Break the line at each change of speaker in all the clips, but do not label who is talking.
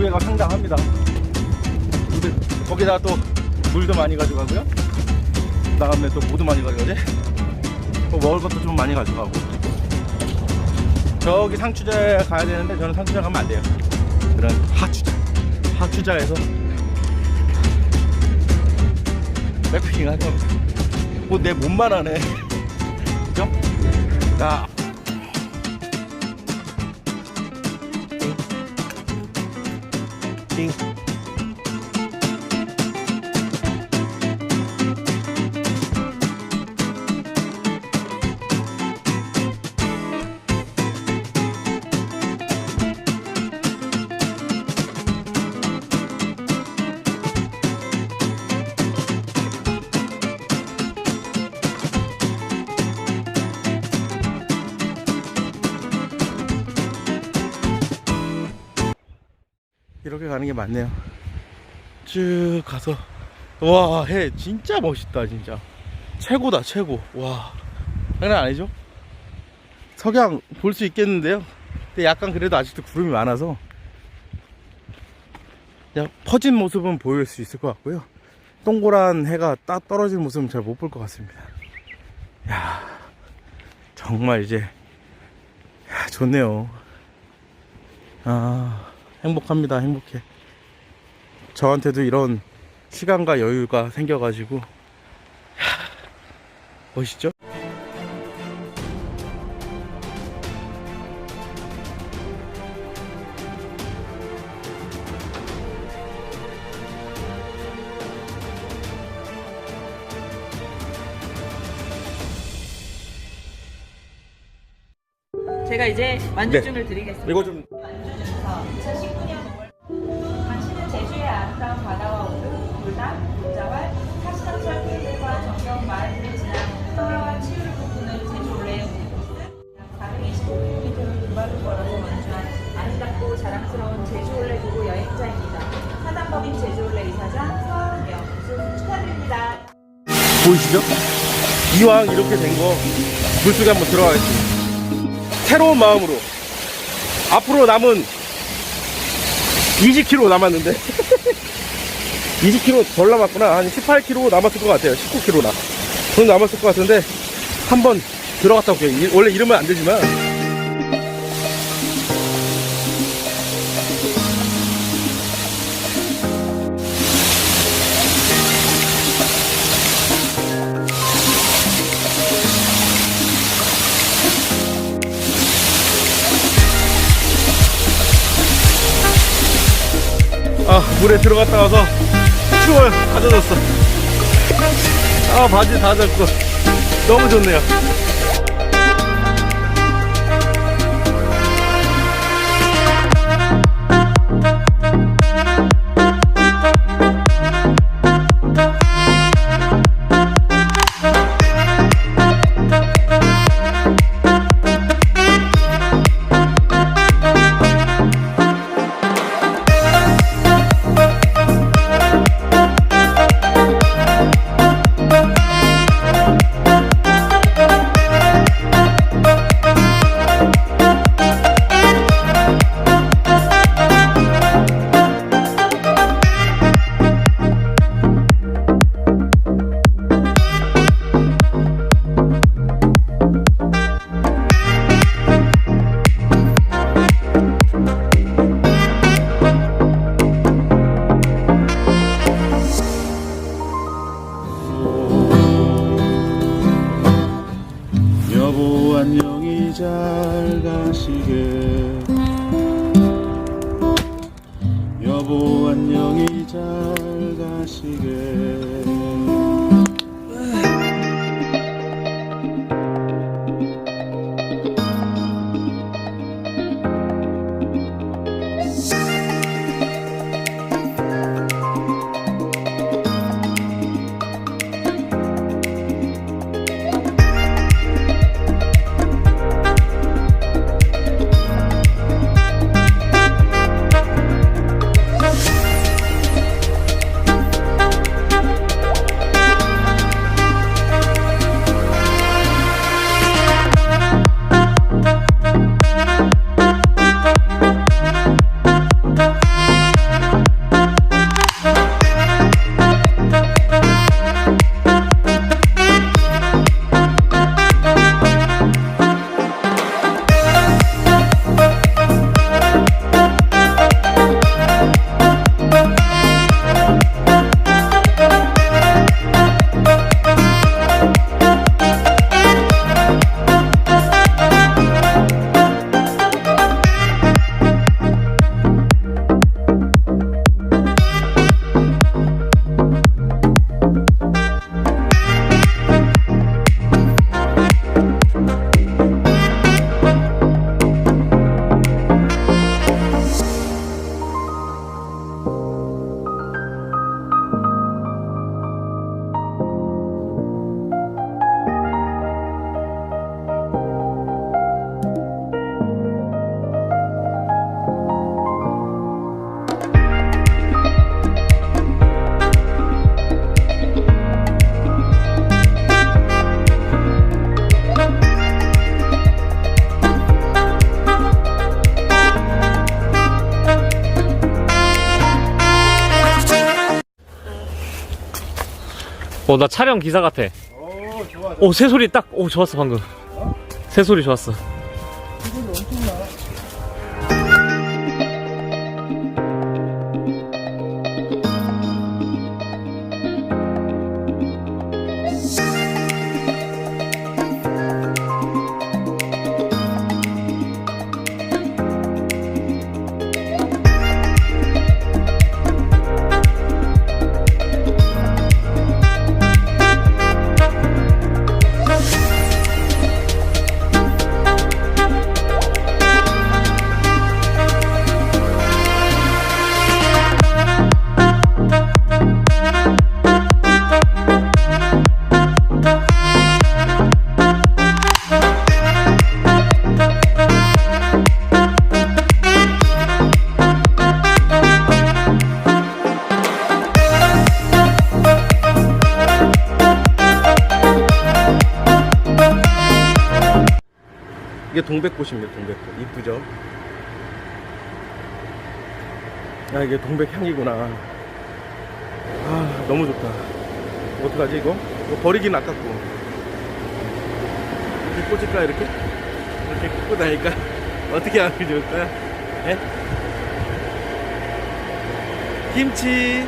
우회가 상당합니다. 거기다가 또 물도 많이 가져가고요. 그 다음에 또 뭐도 많이 가져가지? 또 먹을 것도 좀 많이 가져가고. 저기 상추자에 가야 되는데 저는 상추자 가면 안 돼요. 그런 하추자에서 백패킹 할 겁니다. 뭐 내 몸만 하네. 그죠? 자. 띵. 이렇게 가는 게 맞네요. 쭉 가서 와, 해 진짜 멋있다. 진짜 최고다, 최고. 와, 장난 아니죠? 석양 볼 수 있겠는데요. 근데 약간 그래도 아직도 구름이 많아서 그냥 퍼진 모습은 보일 수 있을 것 같고요. 동그란 해가 딱 떨어진 모습은 잘 못 볼 것 같습니다. 야, 정말 이제 좋네요. 행복합니다. 행복해. 저한테도 이런 시간과 여유가 생겨가지고 멋있죠?
제가 이제 만주증을 드리겠습니다.
이거 좀
2019년 5월 당신은 제주의 아름다운 바다와 우르, 돌담, 돌자왈, 사시남철 풀들과 정겨운 마을들을 지나 평화와 치유를 꿈꾸는 제주 올레의 코스 425km를 두바로 걸어서 완주한 아름답고 자랑스러운 제주 올레 도구 여행자입니다. 사단법인 제주 올레 이사장 서은영 축하드립니다.
보이시죠? 이왕 이렇게 된 거 물속에 한번 들어가겠습니다. 새로운 마음으로. 앞으로 남은 20km 남았는데 20km 덜 남았구나. 한 18km 남았을 것 같아요. 19km나 더 남았을 것 같은데 한번 들어갔다 올게요. 원래 이러면 안 되지만 물에 들어갔다 와서 추워요. 다 젖었어. 바지 다 젖고 너무 좋네요. 여보 안녕히 잘 가시게. 여보 안녕히 잘 가시게.
나 촬영 기사 같아.
좋아.
새소리 딱, 좋았어, 방금. 새소리 좋았어.
소리 엄청나. 이게 동백꽃입니다. 동백꽃 이쁘죠? 이게 동백향이구나. 너무 좋다. 어떡하지 이거? 이거 버리긴 아깝고. 이렇게 꽂을까 이렇게? 이렇게 꽂고 다니까 어떻게 하면 좋을까? 예? 김치.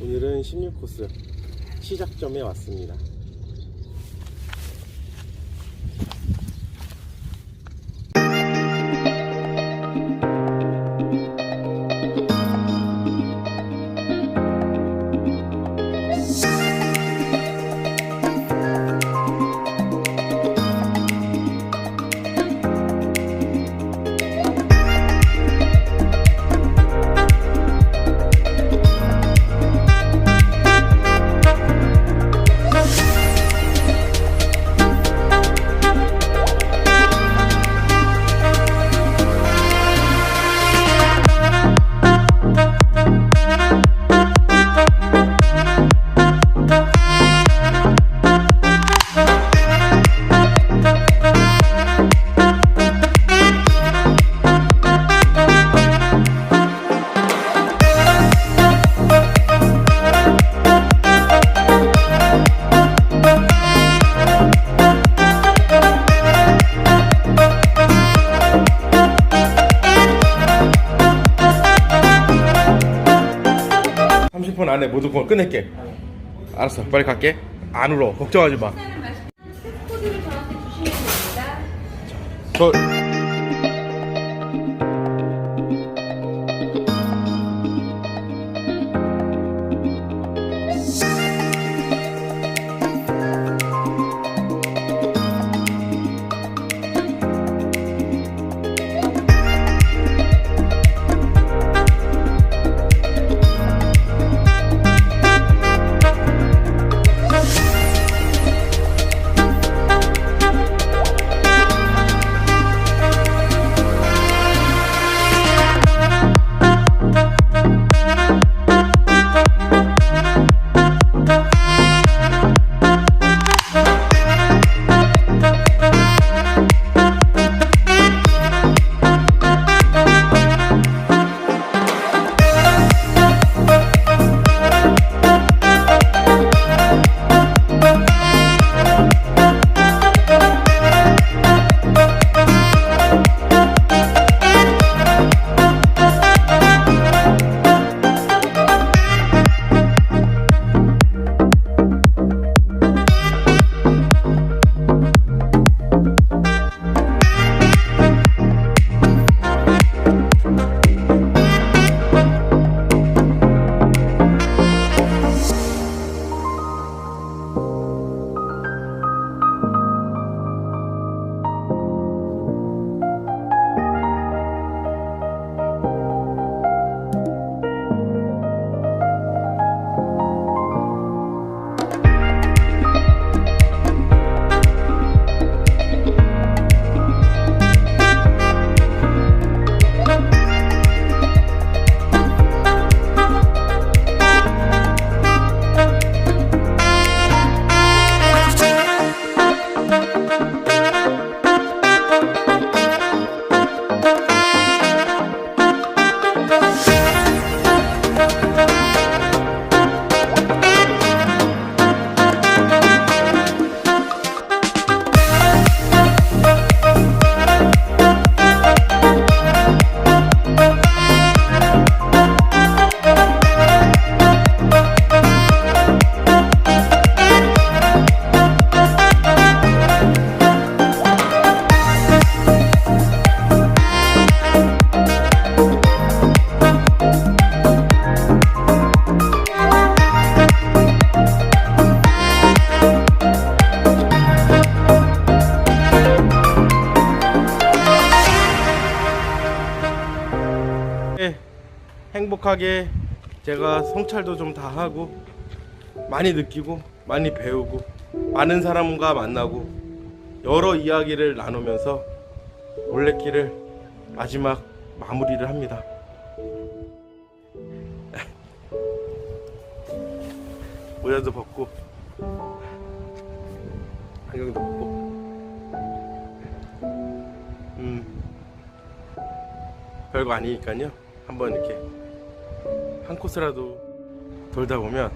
오늘은 16코스 시작점에 왔습니다. 안에 무조건 끝낼게. 알았어, 빨리 갈게. 안 울어, 걱정하지 마.
코드를 저한테 주시면 됩니다.
저 행복하게 제가 성찰도 좀 다 하고 많이 느끼고 많이 배우고 많은 사람과 만나고 여러 이야기를 나누면서 올레길을 마지막 마무리를 합니다. 모자도 벗고 안경도 벗고 별거 아니니까요. 한번 이렇게 한 코스라도 돌다 보면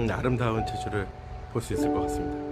아름다운 제주를 볼 수 있을 것 같습니다.